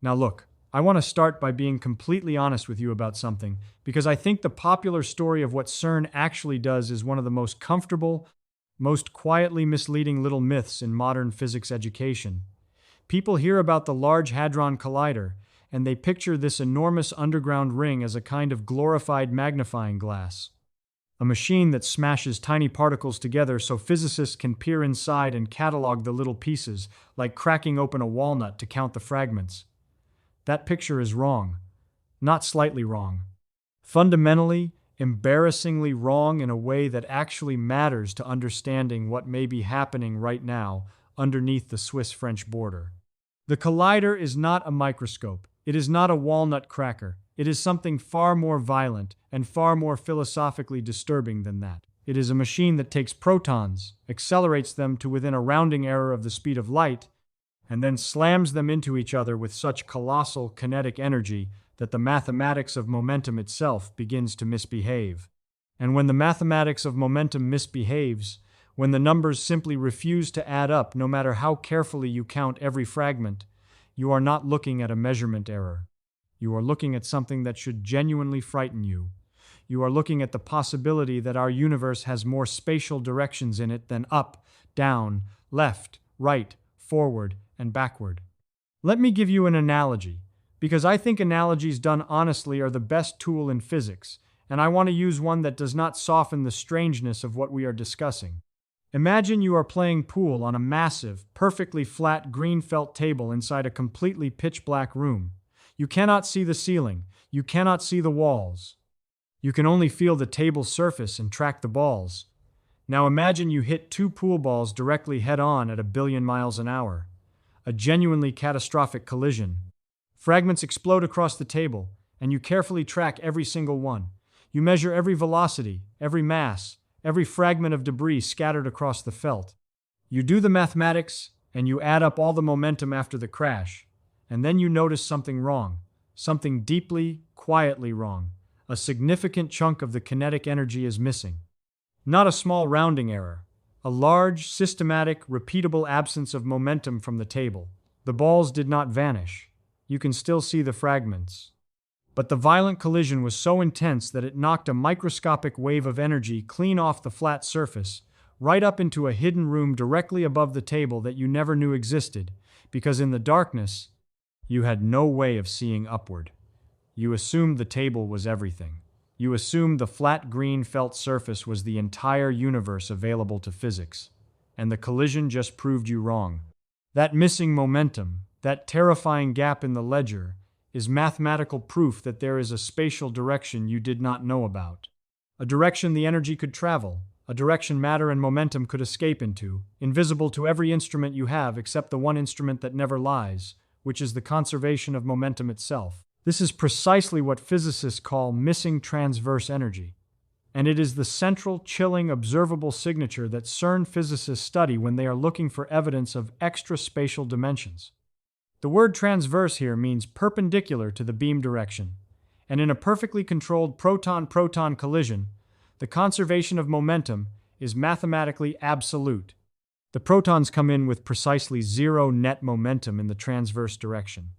Now look, I want to start by being completely honest with you about something, because I think the popular story of what CERN actually does is one of the most comfortable, most quietly misleading little myths in modern physics education. People hear about the Large Hadron Collider, and they picture this enormous underground ring as a kind of glorified magnifying glass. A machine that smashes tiny particles together so physicists can peer inside and catalog the little pieces, like cracking open a walnut to count the fragments. That picture is wrong. Not slightly wrong. Fundamentally, embarrassingly wrong in a way that actually matters to understanding what may be happening right now underneath the Swiss-French border. The collider is not a microscope. It is not a walnut cracker. It is something far more violent and far more philosophically disturbing than that. It is a machine that takes protons, accelerates them to within a rounding error of the speed of light, and then slams them into each other with such colossal kinetic energy that the mathematics of momentum itself begins to misbehave. And when the mathematics of momentum misbehaves, when the numbers simply refuse to add up no matter how carefully you count every fragment, you are not looking at a measurement error. You are looking at something that should genuinely frighten you. You are looking at the possibility that our universe has more spatial directions in it than up, down, left, right, forward, and backward. Let me give you an analogy, because I think analogies done honestly are the best tool in physics, and I want to use one that does not soften the strangeness of what we are discussing. Imagine you are playing pool on a massive, perfectly flat green felt table inside a completely pitch-black room. You cannot see the ceiling. You cannot see the walls. You can only feel the table's surface and track the balls. Now imagine you hit two pool balls directly head-on at 1 billion miles an hour. A genuinely catastrophic collision. Fragments explode across the table, and you carefully track every single one. You measure every velocity, every mass, every fragment of debris scattered across the felt. You do the mathematics, and you add up all the momentum after the crash. And then you notice something wrong, something deeply, quietly wrong. A significant chunk of the kinetic energy is missing. Not a small rounding error, a large, systematic, repeatable absence of momentum from the table. The balls did not vanish. You can still see the fragments. But the violent collision was so intense that it knocked a microscopic wave of energy clean off the flat surface, right up into a hidden room directly above the table that you never knew existed, because in the darkness, you had no way of seeing upward. You assumed the table was everything. You assumed the flat green felt surface was the entire universe available to physics. And the collision just proved you wrong. That missing momentum, that terrifying gap in the ledger, is mathematical proof that there is a spatial direction you did not know about. A direction the energy could travel, a direction matter and momentum could escape into, invisible to every instrument you have except the one instrument that never lies, which is the conservation of momentum itself. This is precisely what physicists call missing transverse energy. And it is the central, chilling, observable signature that CERN physicists study when they are looking for evidence of extra-spatial dimensions. The word transverse here means perpendicular to the beam direction. And in a perfectly controlled proton-proton collision, the conservation of momentum is mathematically absolute. The protons come in with precisely zero net momentum in the transverse direction.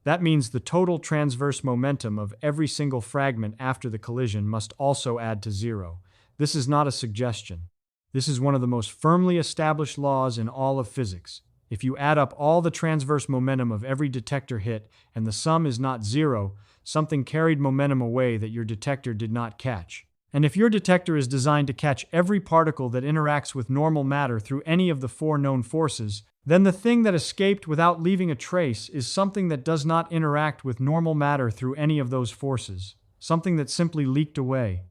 That means the total transverse momentum of every single fragment after the collision must also add to zero. This is not a suggestion. This is one of the most firmly established laws in all of physics. If you add up all the transverse momentum of every detector hit and the sum is not zero, something carried momentum away that your detector did not catch. And if your detector is designed to catch every particle that interacts with normal matter through any of the four known forces, then the thing that escaped without leaving a trace is something that does not interact with normal matter through any of those forces, something that simply leaked away,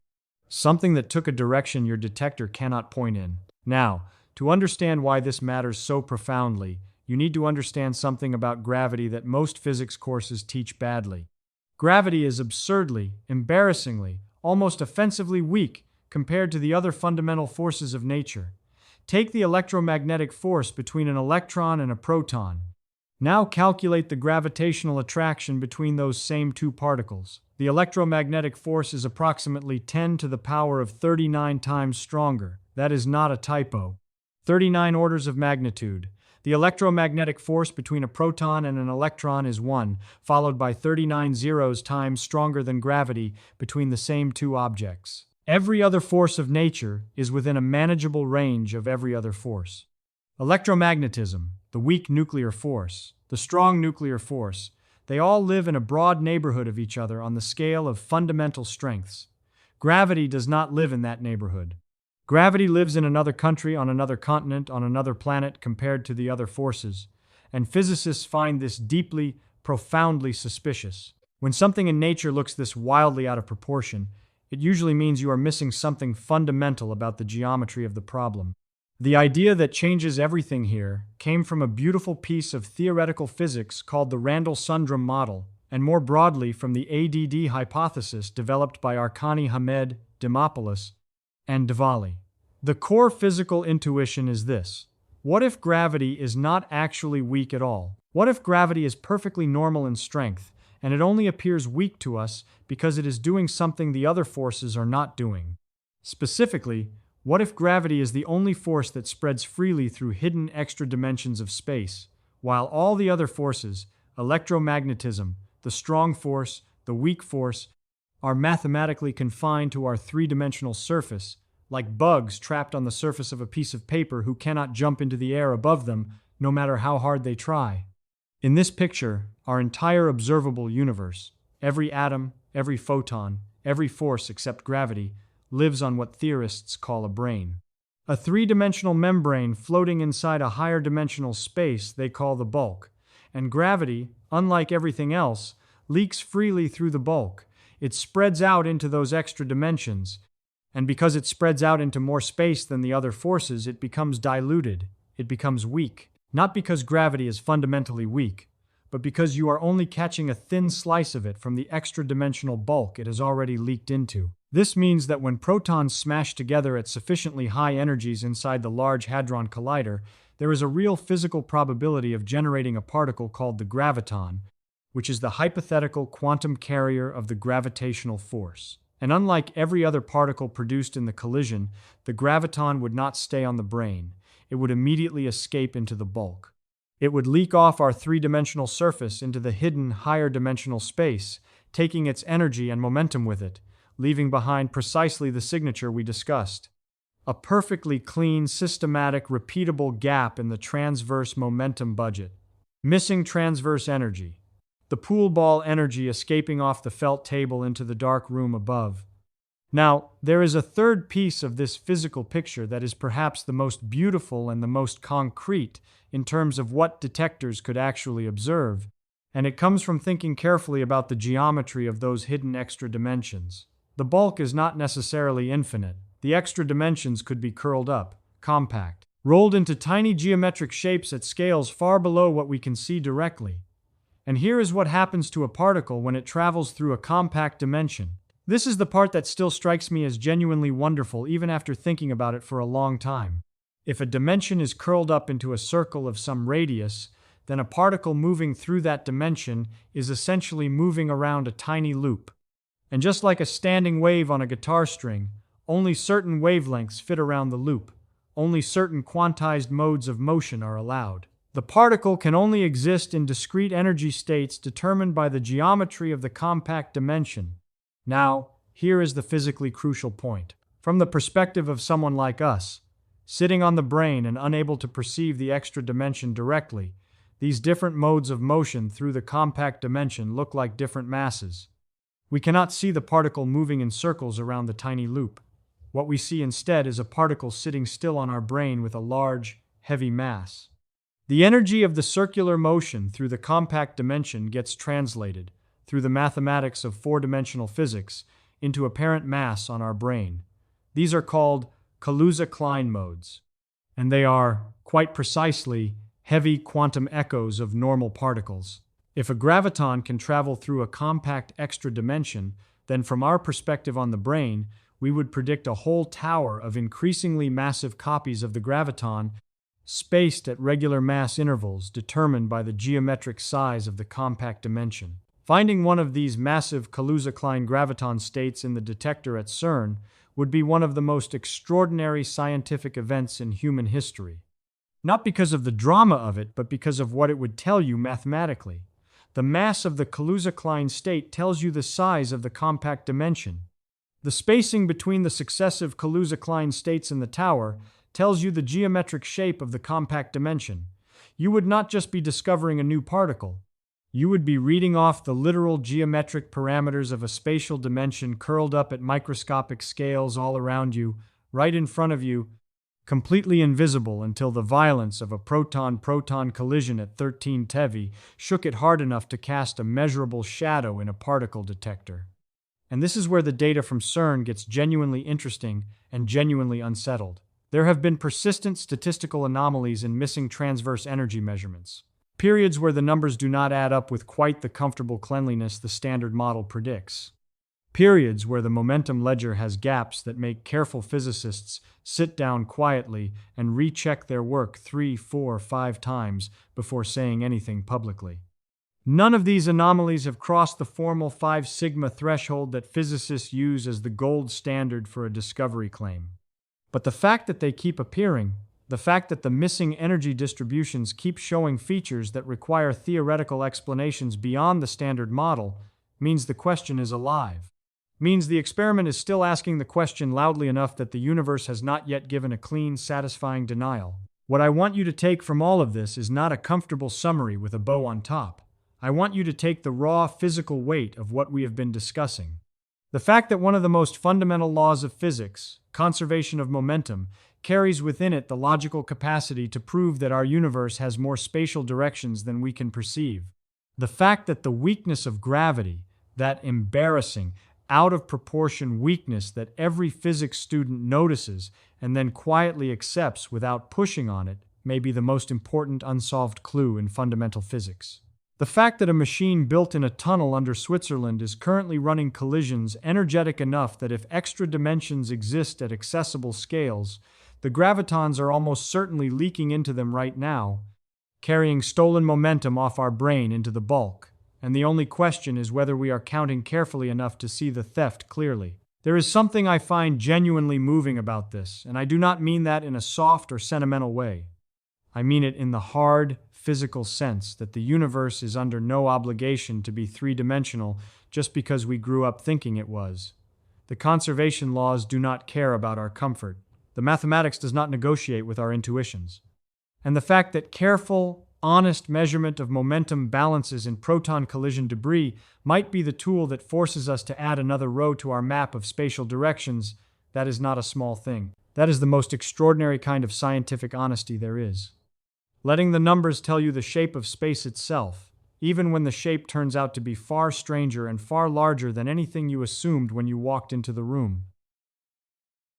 something that took a direction your detector cannot point in. Now, to understand why this matters so profoundly, you need to understand something about gravity that most physics courses teach badly. Gravity is absurdly, embarrassingly, almost offensively weak compared to the other fundamental forces of nature. Take the electromagnetic force between an electron and a proton. Now calculate the gravitational attraction between those same two particles. The electromagnetic force is approximately 10 to the power of 39 times stronger. That is not a typo. 39 orders of magnitude. The electromagnetic force between a proton and an electron is 1, followed by 39 zeros times stronger than gravity between the same two objects. Every other force of nature is within a manageable range of every other force. Electromagnetism, the weak nuclear force, the strong nuclear force, they all live in a broad neighborhood of each other on the scale of fundamental strengths. Gravity does not live in that neighborhood. Gravity lives in another country, on another continent, on another planet compared to the other forces, and physicists find this deeply, profoundly suspicious. When something in nature looks this wildly out of proportion, it usually means you are missing something fundamental about the geometry of the problem. The idea that changes everything here came from a beautiful piece of theoretical physics called the Randall-Sundrum model, and more broadly from the ADD hypothesis developed by Arkani Hamed, Dimopoulos, and Diwali. The core physical intuition is this: what if gravity is not actually weak at all? What if gravity is perfectly normal in strength, and it only appears weak to us because it is doing something the other forces are not doing? Specifically, what if gravity is the only force that spreads freely through hidden extra dimensions of space, while all the other forces, electromagnetism, the strong force, the weak force, are mathematically confined to our three-dimensional surface, like bugs trapped on the surface of a piece of paper who cannot jump into the air above them, no matter how hard they try? In this picture, our entire observable universe, every atom, every photon, every force except gravity, lives on what theorists call a brane. A three-dimensional membrane floating inside a higher dimensional space they call the bulk. And gravity, unlike everything else, leaks freely through the bulk. It spreads out into those extra dimensions, and because it spreads out into more space than the other forces, it becomes diluted. It becomes weak. Not because gravity is fundamentally weak, but because you are only catching a thin slice of it from the extra-dimensional bulk it has already leaked into. This means that when protons smash together at sufficiently high energies inside the Large Hadron Collider, there is a real physical probability of generating a particle called the graviton, which is the hypothetical quantum carrier of the gravitational force. And unlike every other particle produced in the collision, the graviton would not stay on the brane. It would immediately escape into the bulk. It would leak off our three-dimensional surface into the hidden higher dimensional space, taking its energy and momentum with it, leaving behind precisely the signature we discussed. A perfectly clean, systematic, repeatable gap in the transverse momentum budget. Missing transverse energy. The pool ball energy escaping off the felt table into the dark room above. Now, there is a third piece of this physical picture that is perhaps the most beautiful and the most concrete in terms of what detectors could actually observe, and it comes from thinking carefully about the geometry of those hidden extra dimensions. The bulk is not necessarily infinite. The extra dimensions could be curled up, compact, rolled into tiny geometric shapes at scales far below what we can see directly. And here is what happens to a particle when it travels through a compact dimension. This is the part that still strikes me as genuinely wonderful even after thinking about it for a long time. If a dimension is curled up into a circle of some radius, then a particle moving through that dimension is essentially moving around a tiny loop. And just like a standing wave on a guitar string, only certain wavelengths fit around the loop. Only certain quantized modes of motion are allowed. The particle can only exist in discrete energy states determined by the geometry of the compact dimension. Now, here is the physically crucial point. From the perspective of someone like us, sitting on the brane and unable to perceive the extra dimension directly, these different modes of motion through the compact dimension look like different masses. We cannot see the particle moving in circles around the tiny loop. What we see instead is a particle sitting still on our brane with a large, heavy mass. The energy of the circular motion through the compact dimension gets translated, through the mathematics of four-dimensional physics, into apparent mass on our brane. These are called Kaluza-Klein modes, and they are, quite precisely, heavy quantum echoes of normal particles. If a graviton can travel through a compact extra dimension, then from our perspective on the brane, we would predict a whole tower of increasingly massive copies of the graviton spaced at regular mass intervals determined by the geometric size of the compact dimension. Finding one of these massive Kaluza-Klein graviton states in the detector at CERN would be one of the most extraordinary scientific events in human history. Not because of the drama of it, but because of what it would tell you mathematically. The mass of the Kaluza-Klein state tells you the size of the compact dimension. The spacing between the successive Kaluza-Klein states in the tower tells you the geometric shape of the compact dimension. You would not just be discovering a new particle. You would be reading off the literal geometric parameters of a spatial dimension curled up at microscopic scales all around you, right in front of you, completely invisible until the violence of a proton-proton collision at 13 TeV shook it hard enough to cast a measurable shadow in a particle detector. And this is where the data from CERN gets genuinely interesting and genuinely unsettled. There have been persistent statistical anomalies in missing transverse energy measurements. Periods where the numbers do not add up with quite the comfortable cleanliness the standard model predicts. Periods where the momentum ledger has gaps that make careful physicists sit down quietly and recheck their work 3, 4, 5 times before saying anything publicly. None of these anomalies have crossed the formal 5 sigma threshold that physicists use as the gold standard for a discovery claim. But the fact that they keep appearing, the fact that the missing energy distributions keep showing features that require theoretical explanations beyond the standard model, means the question is alive. Means the experiment is still asking the question loudly enough that the universe has not yet given a clean, satisfying denial. What I want you to take from all of this is not a comfortable summary with a bow on top. I want you to take the raw physical weight of what we have been discussing. The fact that one of the most fundamental laws of physics, conservation of momentum, carries within it the logical capacity to prove that our universe has more spatial directions than we can perceive. The fact that the weakness of gravity, that embarrassing, out of proportion weakness that every physics student notices and then quietly accepts without pushing on it, may be the most important unsolved clue in fundamental physics. The fact that a machine built in a tunnel under Switzerland is currently running collisions energetic enough that if extra dimensions exist at accessible scales, the gravitons are almost certainly leaking into them right now, carrying stolen momentum off our brain into the bulk. And the only question is whether we are counting carefully enough to see the theft clearly. There is something I find genuinely moving about this, and I do not mean that in a soft or sentimental way. I mean it in the hard, physical sense that the universe is under no obligation to be three-dimensional just because we grew up thinking it was. The conservation laws do not care about our comfort. The mathematics does not negotiate with our intuitions. And the fact that careful, honest measurement of momentum balances in proton collision debris might be the tool that forces us to add another row to our map of spatial directions, that is not a small thing. That is the most extraordinary kind of scientific honesty there is. Letting the numbers tell you the shape of space itself, even when the shape turns out to be far stranger and far larger than anything you assumed when you walked into the room.